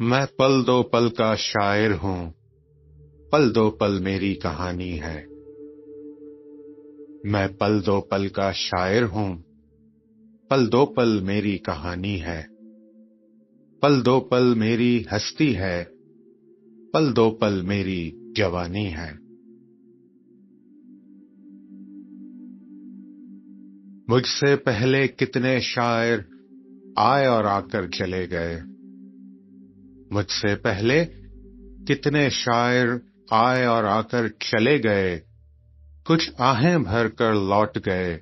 मैं पल दो पल का शायर हूँ, पल दो पल मेरी कहानी है। मैं पल दो पल का शायर हूँ, पल दो पल मेरी कहानी है। पल दो पल मेरी हस्ती है, पल दो पल मेरी जवानी है। मुझसे पहले कितने शायर आए और आकर चले गए। मुझसे पहले कितने शायर आए और आकर चले गए। कुछ आहें भरकर लौट गए,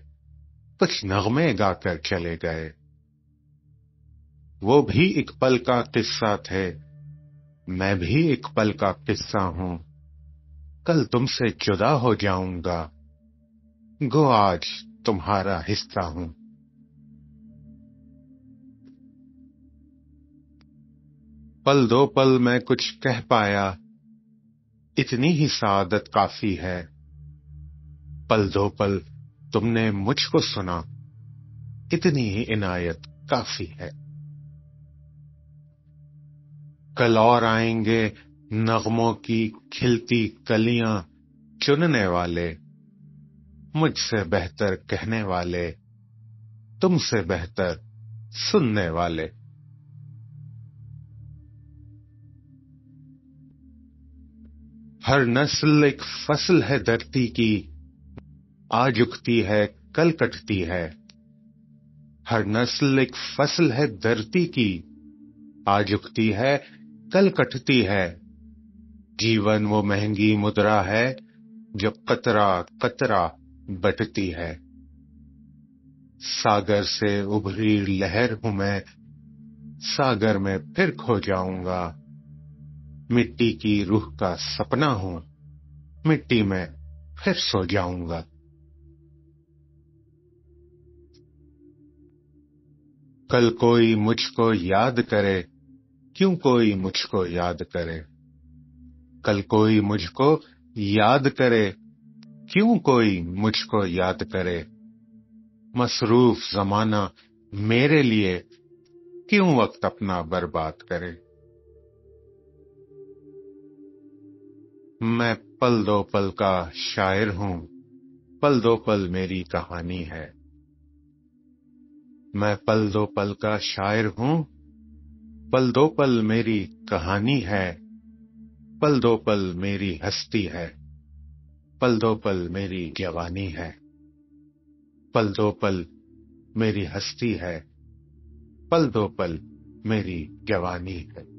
कुछ नगमे गाकर चले गए। वो भी एक पल का किस्सा थे, मैं भी एक पल का किस्सा हूं। कल तुमसे जुदा हो जाऊंगा, गो आज तुम्हारा हिस्सा हूं। पल दो पल मैं कुछ कह पाया, इतनी ही सआदत काफी है। पल दो पल तुमने मुझको सुना, इतनी ही इनायत काफी है। कल और आएंगे नगमों की खिलती कलियां चुनने वाले, मुझसे बेहतर कहने वाले, तुमसे बेहतर सुनने वाले। हर नस्ल एक फसल है धरती की, आज उगती है कल कटती है। हर नस्ल एक फसल है धरती की, आज उगती है कल कटती है। जीवन वो महंगी मुद्रा है, जो कतरा कतरा बटती है। सागर से उभरी लहर हूं मैं, सागर में फिर खो जाऊंगा। मिट्टी की रूह का सपना हूं, मिट्टी में फिर सो जाऊंगा। कल कोई मुझको याद करे, क्यों कोई मुझको याद करे। कल कोई मुझको याद करे, क्यों कोई मुझको याद करे। मसरूफ जमाना मेरे लिए क्यों वक्त अपना बर्बाद करे। मैं पल दो पल का शायर हूं, पल दो पल मेरी कहानी है। मैं पल दो पल का शायर हूं, पल दो पल मेरी कहानी है। पल दो पल मेरी हस्ती है, पल दो पल मेरी जवानी है। पल दो पल मेरी हस्ती है, पल दो पल मेरी जवानी है।